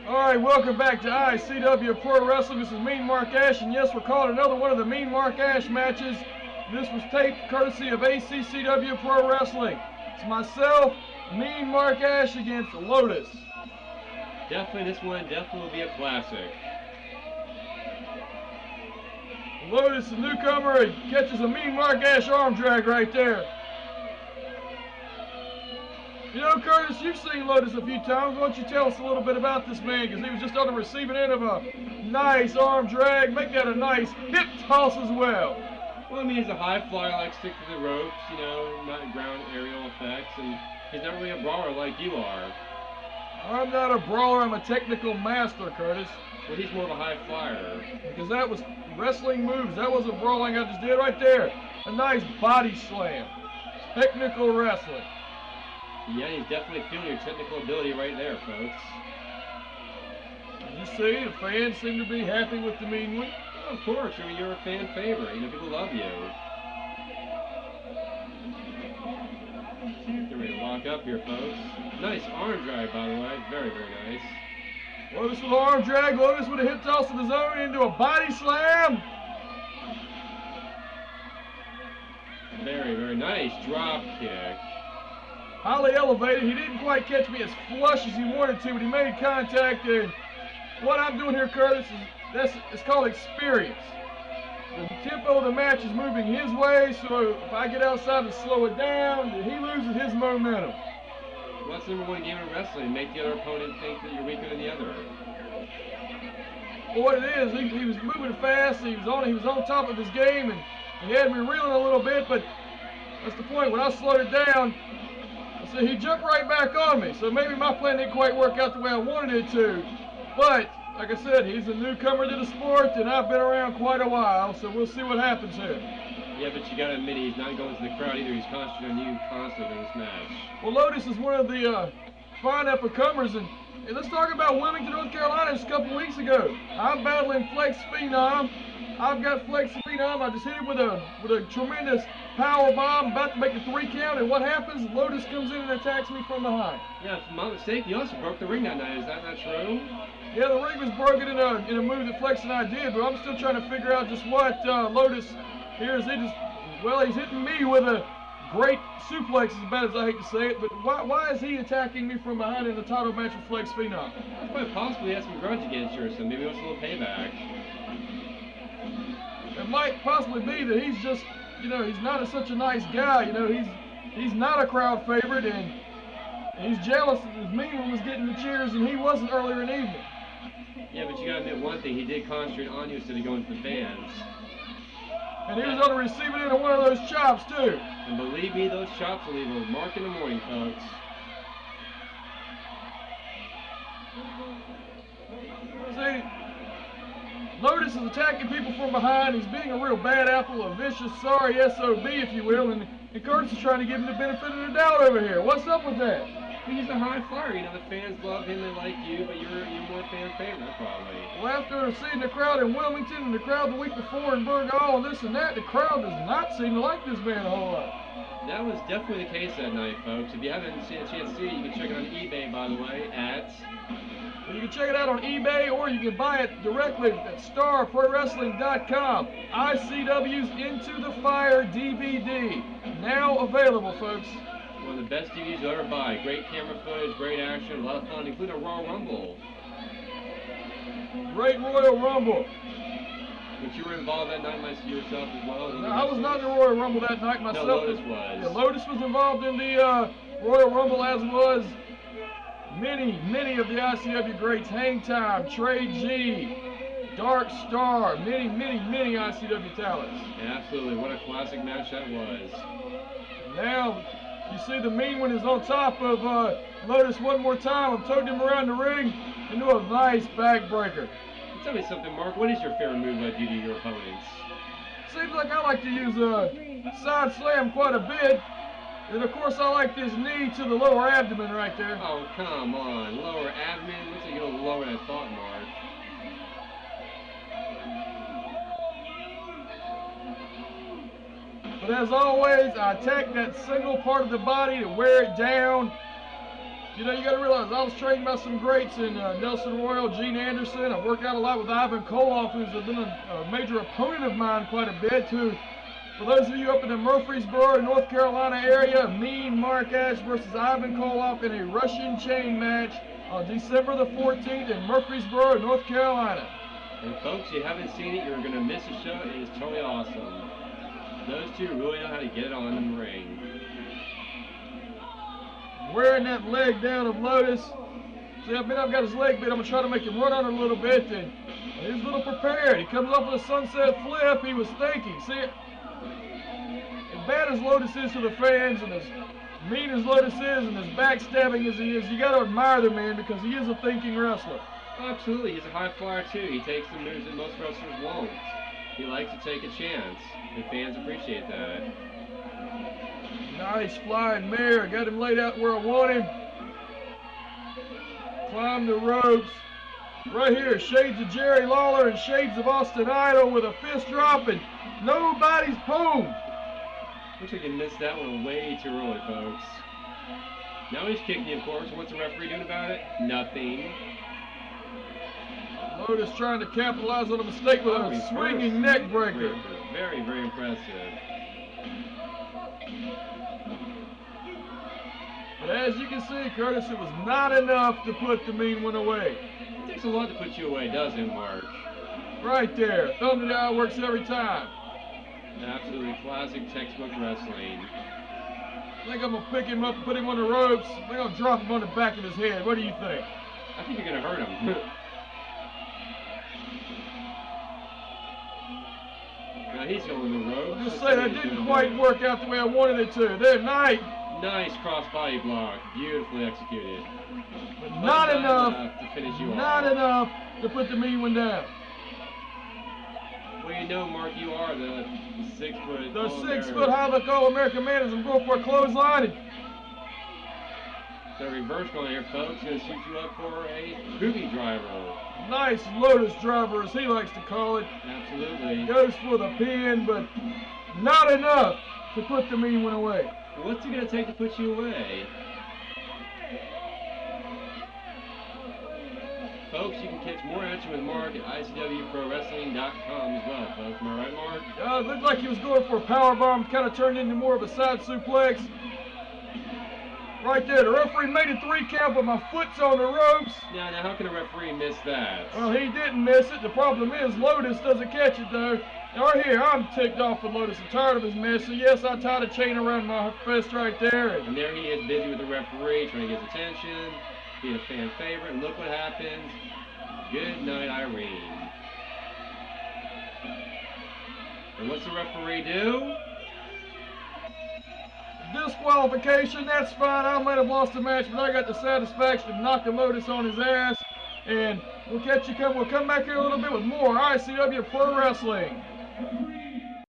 Alright, welcome back to ACCW Pro Wrestling. This is Mean Marc Ash, and yes, we're calling another one of the Mean Marc Ash matches. This was taped courtesy of ACCW Pro Wrestling. It's myself, Mean Marc Ash, against Lotus. Definitely, this one will be a classic. Lotus, the newcomer, catches a Mean Marc Ash arm drag right there. You know, Curtis, you've seen Lotus a few times. Why don't you tell us a little bit about this man? Because he was just on the receiving end of a nice arm drag. Make that a nice hip toss as well. Well, I mean, he's a high flyer, like stick to the ropes, you know, not ground aerial effects, and he's not really a brawler like you are. I'm not a brawler. I'm a technical master, Curtis. Well, he's more of a high flyer. Because that was wrestling moves. That wasn't brawling I just did right there. A nice body slam. Technical wrestling. Yeah, he's definitely feeling your technical ability right there, folks. You see, the fans seem to be happy with the mean one. Oh, of course, I mean, you're a fan favorite. You know, people love you. They're ready to lock up here, folks. Nice arm drag, by the way. Very, very nice. Lotus with arm drag. Lotus with a hip toss of his own into a body slam. Very, very nice drop kick. Highly elevated. He didn't quite catch me as flush as he wanted to, but he made contact. And what I'm doing here, Curtis, is it's called experience. The tempo of the match is moving his way, so if I get outside and slow it down, he loses his momentum. Well, that's the #1 game in wrestling. Make the other opponent think that you're weaker than the other. Well, what it is, he was moving fast. He was on top of his game, and he had me reeling a little bit. But that's the point. When I slowed it down, so he jumped right back on me. So maybe my plan didn't quite work out the way I wanted it to. But, like I said, he's a newcomer to the sport, and I've been around quite a while, so we'll see what happens here. Yeah, but you gotta admit, he's not going to the crowd either. He's concentrating on you constantly in this match. Well, Lotus is one of the fine up-and-comers, and let's talk about Wilmington, North Carolina just a couple weeks ago. I'm battling Flex Phenom. I've got Flex Phenom. I just hit him with a tremendous power bomb, about to make a 3 count, and what happens? Lotus comes in and attacks me from behind. Yeah, if I'm not mistaken, you also broke the ring that night. Is that not true? Yeah, the ring was broken in a move that Flex and I did, but I'm still trying to figure out just what Lotus here is. He's hitting me with a great suplex, as bad as I hate to say it, but why is he attacking me from behind in the title match with Flex Phenom? Quite possibly he has some grudge against you or something. Maybe he wants a little payback. It might possibly be that he's just, you know, he's not such a nice guy. You know, he's not a crowd favorite, and he's jealous that his mean one was getting the cheers and he wasn't earlier in the evening. Yeah, but you gotta admit one thing, he did concentrate on you instead of going to the fans. And he was on the receiving end of one of those chops, too. And believe me, those chops will leave a mark in the morning, folks. See, Lotus is attacking people from behind. He's being a real bad apple, a vicious, sorry SOB, if you will. And Curtis is trying to give him the benefit of the doubt over here. What's up with that? He's a high flyer. You know, the fans love him, they like you, but you're more fan favorite, probably. Well, after seeing the crowd in Wilmington and the crowd the week before in Burgaw and this and that, the crowd does not seem to like this man a whole lot. That was definitely the case that night, folks. If you haven't seen a chance to see it, you can check it on eBay, by the way, Well, you can check it out on eBay, or you can buy it directly at starprowrestling.com. ICW's Into the Fire DVD. Now available, folks. One of the best DVDs you'll ever buy. Great camera footage, great action, a lot of fun, including a Royal Rumble. Great Royal Rumble. But you were involved that night yourself as well? No, I was not in the Royal Rumble that night myself. No, Lotus was. Yeah, Lotus was involved in the Royal Rumble, as was many of the ICW greats. Hang Time, Trey G, Dark Star, many ICW talents. Yeah, absolutely. What a classic match that was. Now, you see the mean one is on top of Lotus one more time. I'm toting him around the ring into a nice backbreaker. Tell me something, Mark. What is your favorite move I do to your opponents? Seems like I like to use a side slam quite a bit. And of course I like this knee to the lower abdomen right there. Oh, come on. Lower abdomen? Looks like you're a little lower than I thought, Mark. But as always, I attack that single part of the body to wear it down. You know, you got to realize I was trained by some greats in Nelson Royal, Gene Anderson. I've worked out a lot with Ivan Koloff, who's been a major opponent of mine quite a bit. Who, for those of you up in the Murfreesboro, North Carolina area, me, Marc Ash versus Ivan Koloff in a Russian chain match on December the 14th in Murfreesboro, North Carolina. And folks, you haven't seen it, you're going to miss a show. It is totally awesome. Those two really know how to get it on in the ring. Wearing that leg down of Lotus. See, I've got his leg bit. I'm going to try to make him run on it a little bit. And he's a little prepared. He comes up with a sunset flip. He was thinking. See, as bad as Lotus is to the fans and as mean as Lotus is and as backstabbing as he is, you got to admire the man because he is a thinking wrestler. Absolutely. He's a high flyer, too. He takes the moves that most wrestlers won't. He likes to take a chance. And fans appreciate that. Nice flying mare. Got him laid out where I want him. Climb the ropes. Right here, shades of Jerry Lawler and shades of Austin Idol with a fist drop and nobody's home. Looks like you missed that one way too early, folks. Now he's kicking you, of course. What's the referee doing about it? Nothing. Lotus trying to capitalize on a mistake with a swinging neck breaker. Very, very impressive. But as you can see, Curtis, it was not enough to put the mean one away. It takes a lot to put you away, doesn't it, Mark? Right there. Thumb to the eye works every time. Absolutely classic textbook wrestling. I think I'm going to pick him up and put him on the ropes. I think I'll drop him on the back of his head. What do you think? I think you're going to hurt him. Now he's going the ropes. Just say that didn't quite work out the way I wanted it to. There, nice. Nice cross-body block. Beautifully executed. But not enough to finish you off. Not enough to put the mean one down. Well, you know, Mark, you are the 6 foot. The 6 foot high look All-American man is going to go for a clothesline. The reverse going here, folks. Going to shoot you up for a booby driver. Nice Lotus driver, as he likes to call it. Absolutely. Goes for the pin, but not enough to put the mean one away. What's it going to take to put you away? Folks, you can catch more action with Mark at ICWProWrestling.com as well, folks. Am I right, Mark? It looked like he was going for a powerbomb, kind of turned into more of a side suplex. Right there, the referee made a 3 count, but my foot's on the ropes. Now, how can a referee miss that? Well, he didn't miss it. The problem is Lotus doesn't catch it, though. Right here, I'm ticked off with Lotus. I'm tired of his mess. So, yes, I tied a chain around my fist right there. And there he is, busy with the referee, trying to get his attention, being a fan favorite. And look what happens. Good night, Irene. And what's the referee do? Disqualification, that's fine. I might have lost the match, but I got the satisfaction of knocking Lotus on his ass. And we'll catch you we'll come back here a little bit with more ICW Pro Wrestling.